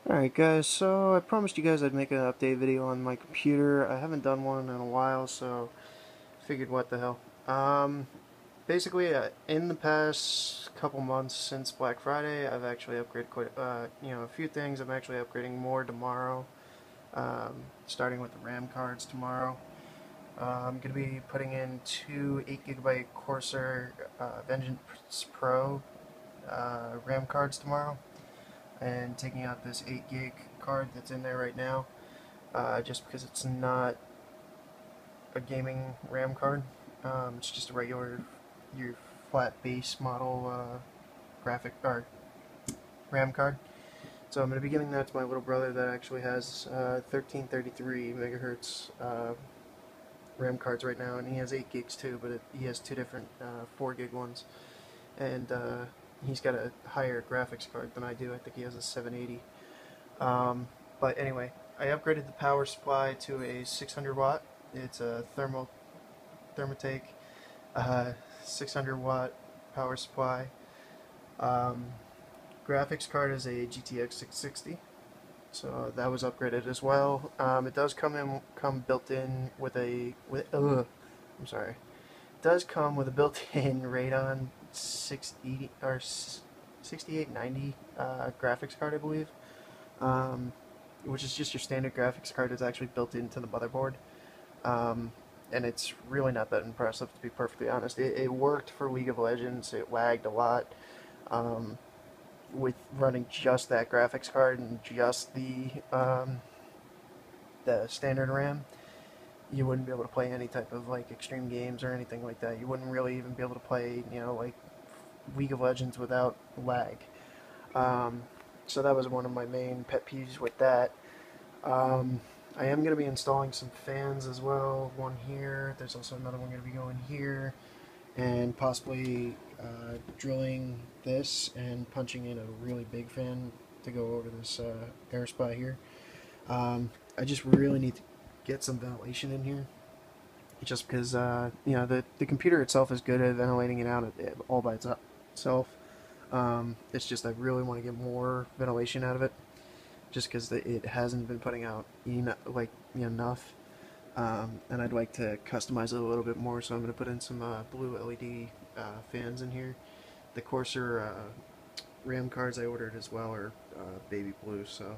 Alright guys, so I promised you guys I'd make an update video on my computer. I haven't done one in a while, so figured what the hell. Basically, in the past couple months since Black Friday, I've actually upgraded quite, a few things. I'm actually upgrading more tomorrow, starting with the RAM cards tomorrow. I'm going to be putting in two 8GB Corsair Vengeance Pro RAM cards tomorrow, and taking out this 8 gig card that's in there right now, just because it's not a gaming RAM card. It's just a regular, your flat base model graphic or RAM card. So I'm going to be giving that to my little brother that actually has 1333 megahertz RAM cards right now, and he has 8 gigs too, but he has two different 4 gig ones, and he's got a higher graphics card than I do. I think he has a 780. But anyway, I upgraded the power supply to a 600 watt. It's a Thermatake 600 watt power supply. Graphics card is a GTX 660, so that was upgraded as well. It does come built in with I'm sorry. It does come with a built-in Radeon 680 or 6890 graphics card, I believe. Which is just your standard graphics card. It's actually built into the motherboard. And it's really not that impressive, to be perfectly honest. It worked for League of Legends. It lagged a lot. With running just that graphics card and just the standard RAM, you wouldn't be able to play any type of like extreme games or anything like that. You wouldn't really even be able to play, like League of Legends without lag. So that was one of my main pet peeves with that. I am going to be installing some fans as well. One here. There's also another one going to be going here, and possibly drilling this and punching in a really big fan to go over this air spot here. I just really need to get some ventilation in here, just because the computer itself is good at ventilating it out all by itself. It's just I really want to get more ventilation out of it, just because it hasn't been putting out enough, and I'd like to customize it a little bit more. So I'm going to put in some blue LED fans in here. The Corsair RAM cards I ordered as well are baby blue, so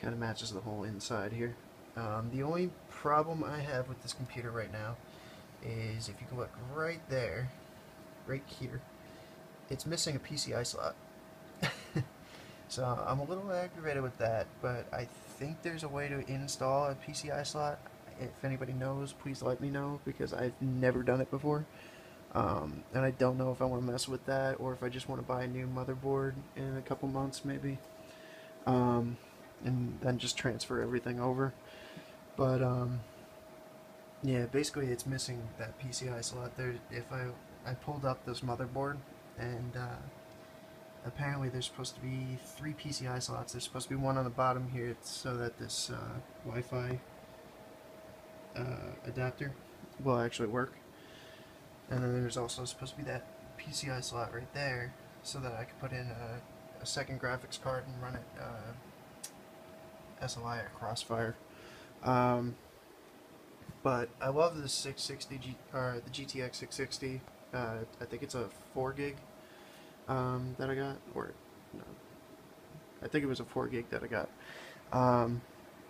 kind of matches the whole inside here. The only problem I have with this computer right now is if you can look right there, right here, it's missing a PCI slot. So I'm a little aggravated with that, but I think there's a way to install a PCI slot. If anybody knows, please let me know, because I've never done it before. And I don't know if I want to mess with that, or if I just want to buy a new motherboard in a couple months maybe, and then just transfer everything over. But yeah, basically it's missing that PCI slot there. If I pulled up this motherboard, and apparently there's supposed to be 3 PCI slots. There's supposed to be one on the bottom here so that this Wi-Fi adapter will actually work. And then there's also supposed to be that PCI slot right there so that I could put in a second graphics card and run it SLI or Crossfire. But I love the 660 or the GTX 660. I think it's a 4 gig that I got, or no, I think it was a 4 gig that I got.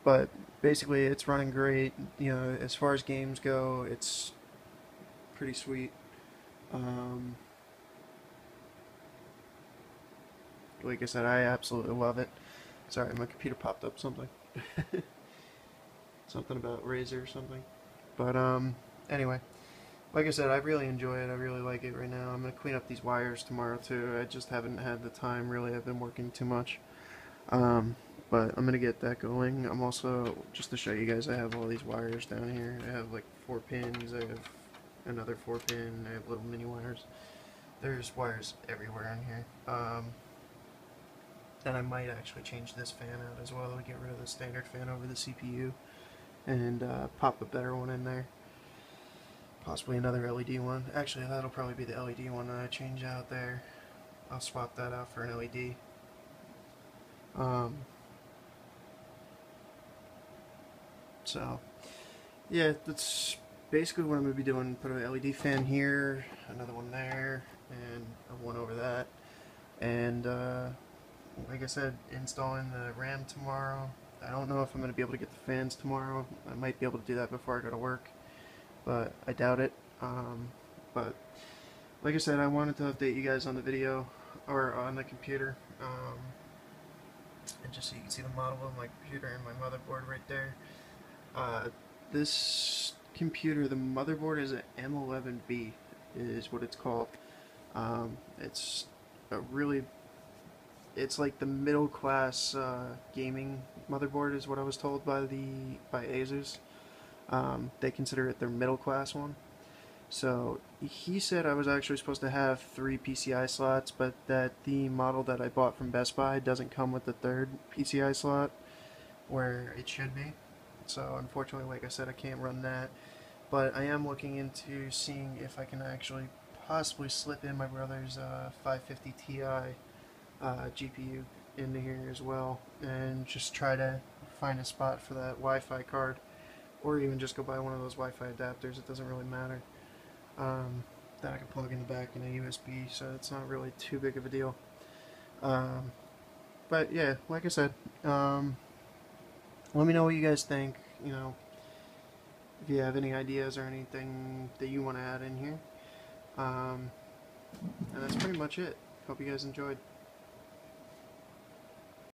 But basically, it's running great. As far as games go, it's pretty sweet. Like I said, I absolutely love it. Sorry, my computer popped up something. Something about Razer or something. But anyway, like I said, I really enjoy it. I really like it right now. I'm going to clean up these wires tomorrow too. I just haven't had the time, really. I've been working too much. But I'm going to get that going. I'm also, just to show you guys, I have all these wires down here. I have like 4 pins. I have another 4 pin. I have little mini wires. There's wires everywhere in here. And I might actually change this fan out as well to get rid of the standard fan over the CPU and pop a better one in there. Possibly another LED one. Actually, that'll probably be the LED one that I change out there. I'll swap that out for an LED. So yeah, that's basically what I'm going to be doing. Put an LED fan here, another one there, and one over that. And like I said, installing the RAM tomorrow. I don't know if I'm going to be able to get the fans tomorrow. I might be able to do that before I go to work, but I doubt it. But like I said, I wanted to update you guys on the video, or on the computer, and just so you can see the model of my computer and my motherboard right there. This computer, the motherboard is an m11b, is what it's called. It's a really, it's like the middle class gaming motherboard, is what I was told by Asus. They consider it their middle class one. So he said I was actually supposed to have 3 PCI slots, but that the model that I bought from Best Buy doesn't come with the 3rd PCI slot where it should be. So unfortunately, like I said, I can't run that. But I am looking into seeing if I can actually possibly slip in my brother's 550 Ti GPU into here as well, and just try to find a spot for that Wi-Fi card, or even just go buy one of those Wi-Fi adapters. It doesn't really matter. That I can plug in the back in a USB, so it's not really too big of a deal. But yeah, like I said, let me know what you guys think. You know, if you have any ideas or anything that you want to add in here. And that's pretty much it. Hope you guys enjoyed.